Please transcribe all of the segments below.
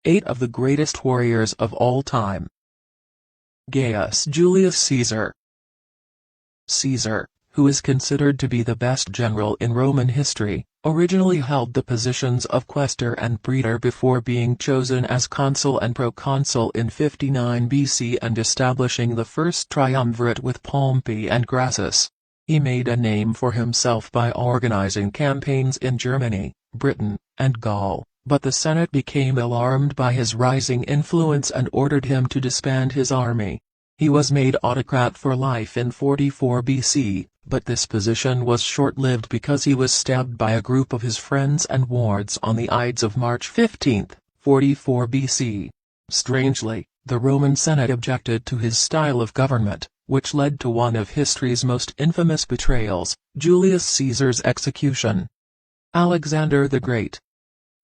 8 of the greatest warriors of all time. Gaius Julius Caesar. Caesar, who is considered to be the best general in Roman history, originally held the positions of quaestor and praetor before being chosen as consul and proconsul in 59 BC and establishing the first triumvirate with Pompey and Crassus. He made a name for himself by organizing campaigns in Germany, Britain, and Gaul, but the Senate became alarmed by his rising influence and ordered him to disband his army. He was made autocrat for life in 44 BC, but this position was short-lived because he was stabbed by a group of his friends and wards on the Ides of March 15, 44 BC. Strangely, the Roman Senate objected to his style of government, which led to one of history's most infamous betrayals, Julius Caesar's execution. Alexander the Great.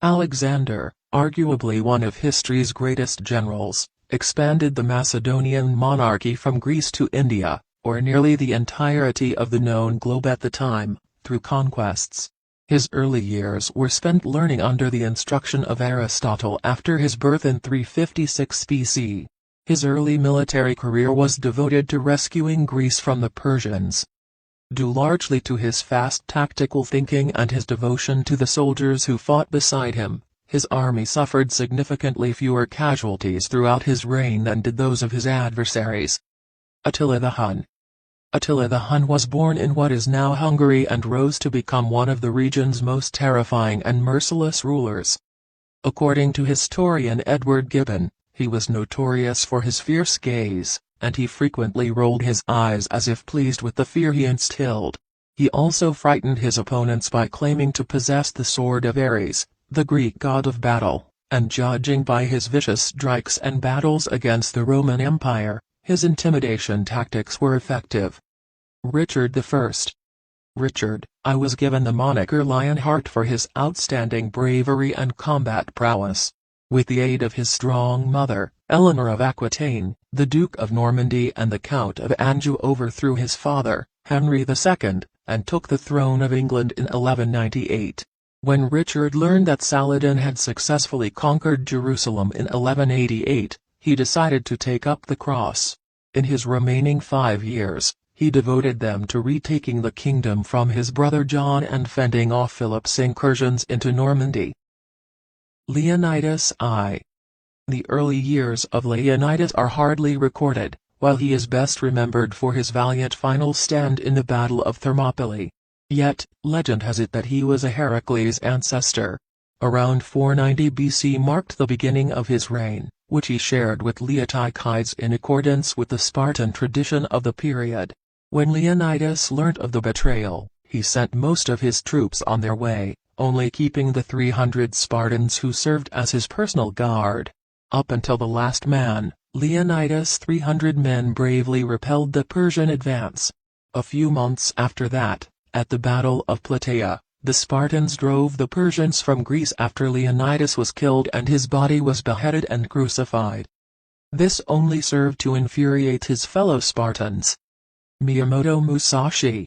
Alexander, arguably one of history's greatest generals, expanded the Macedonian monarchy from Greece to India, or nearly the entirety of the known globe at the time, through conquests. His early years were spent learning under the instruction of Aristotle after his birth in 356 BC. His early military career was devoted to rescuing Greece from the Persians. Due largely to his fast tactical thinking and his devotion to the soldiers who fought beside him, his army suffered significantly fewer casualties throughout his reign than did those of his adversaries. Attila the Hun. Attila the Hun was born in what is now Hungary and rose to become one of the region's most terrifying and merciless rulers. According to historian Edward Gibbon, he was notorious for his fierce gaze, and he frequently rolled his eyes as if pleased with the fear he instilled. He also frightened his opponents by claiming to possess the sword of Ares, the Greek god of battle, and judging by his vicious strikes and battles against the Roman Empire, his intimidation tactics were effective. Richard I. Richard I was given the moniker Lionheart for his outstanding bravery and combat prowess. With the aid of his strong mother, Eleanor of Aquitaine, the Duke of Normandy and the Count of Anjou overthrew his father, Henry II, and took the throne of England in 1198. When Richard learned that Saladin had successfully conquered Jerusalem in 1188, he decided to take up the cross. In his remaining 5 years, he devoted them to retaking the kingdom from his brother John and fending off Philip's incursions into Normandy. Leonidas I. The early years of Leonidas are hardly recorded, while he is best remembered for his valiant final stand in the Battle of Thermopylae. Yet, legend has it that he was a Heracles ancestor. Around 490 BC marked the beginning of his reign, which he shared with Leotychides in accordance with the Spartan tradition of the period. When Leonidas learnt of the betrayal, he sent most of his troops on their way, only keeping the 300 Spartans who served as his personal guard. Up until the last man, Leonidas' 300 men bravely repelled the Persian advance. A few months after that, at the Battle of Plataea, the Spartans drove the Persians from Greece after Leonidas was killed and his body was beheaded and crucified. This only served to infuriate his fellow Spartans. Miyamoto Musashi.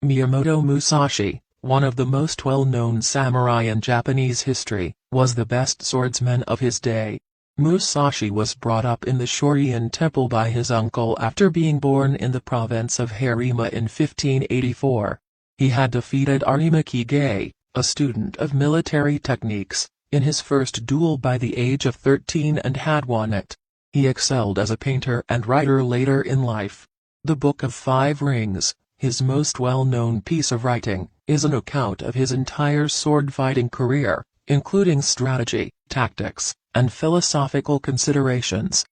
Miyamoto Musashi, one of the most well-known samurai in Japanese history, was the best swordsman of his day. Musashi was brought up in the Shoryin temple by his uncle after being born in the province of Harima in 1584. He had defeated Arima Kige, a student of military techniques, in his first duel by the age of 13 and had won it. He excelled as a painter and writer later in life. The Book of Five Rings, his most well-known piece of writing, is an account of his entire sword-fighting career, including strategy, tactics, and philosophical considerations.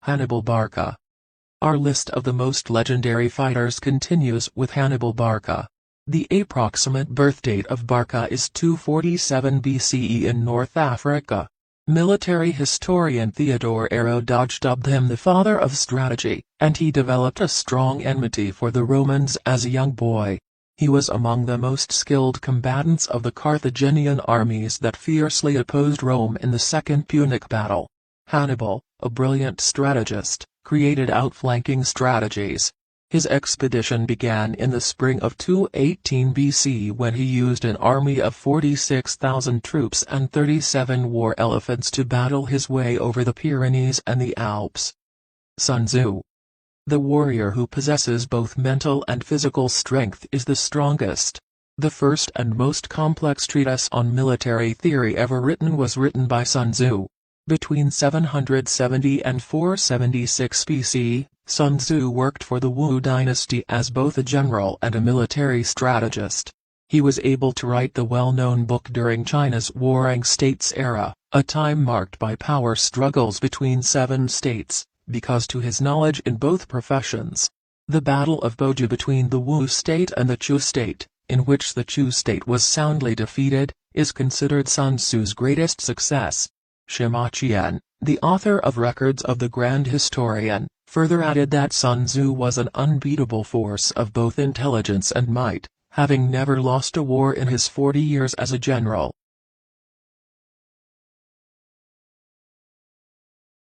Hannibal Barca. Our list of the most legendary fighters continues with Hannibal Barca. The approximate birth date of Barca is 247 BCE in North Africa. Military historian Theodore Herodotus dubbed him the father of strategy, and he developed a strong enmity for the Romans as a young boy. He was among the most skilled combatants of the Carthaginian armies that fiercely opposed Rome in the Second Punic Battle. Hannibal, a brilliant strategist, created outflanking strategies. His expedition began in the spring of 218 BC when he used an army of 46,000 troops and 37 war elephants to battle his way over the Pyrenees and the Alps. Sun Tzu. The warrior who possesses both mental and physical strength is the strongest. The first and most complex treatise on military theory ever written was written by Sun Tzu. Between 770 and 476 BC, Sun Tzu worked for the Wu dynasty as both a general and a military strategist. He was able to write the well-known book during China's Warring States era, a time marked by power struggles between 7 states, because to his knowledge in both professions. The Battle of Boju between the Wu state and the Chu state, in which the Chu state was soundly defeated, is considered Sun Tzu's greatest success. Sima Qian, the author of Records of the Grand Historian, further added that Sun Tzu was an unbeatable force of both intelligence and might, having never lost a war in his 40 years as a general.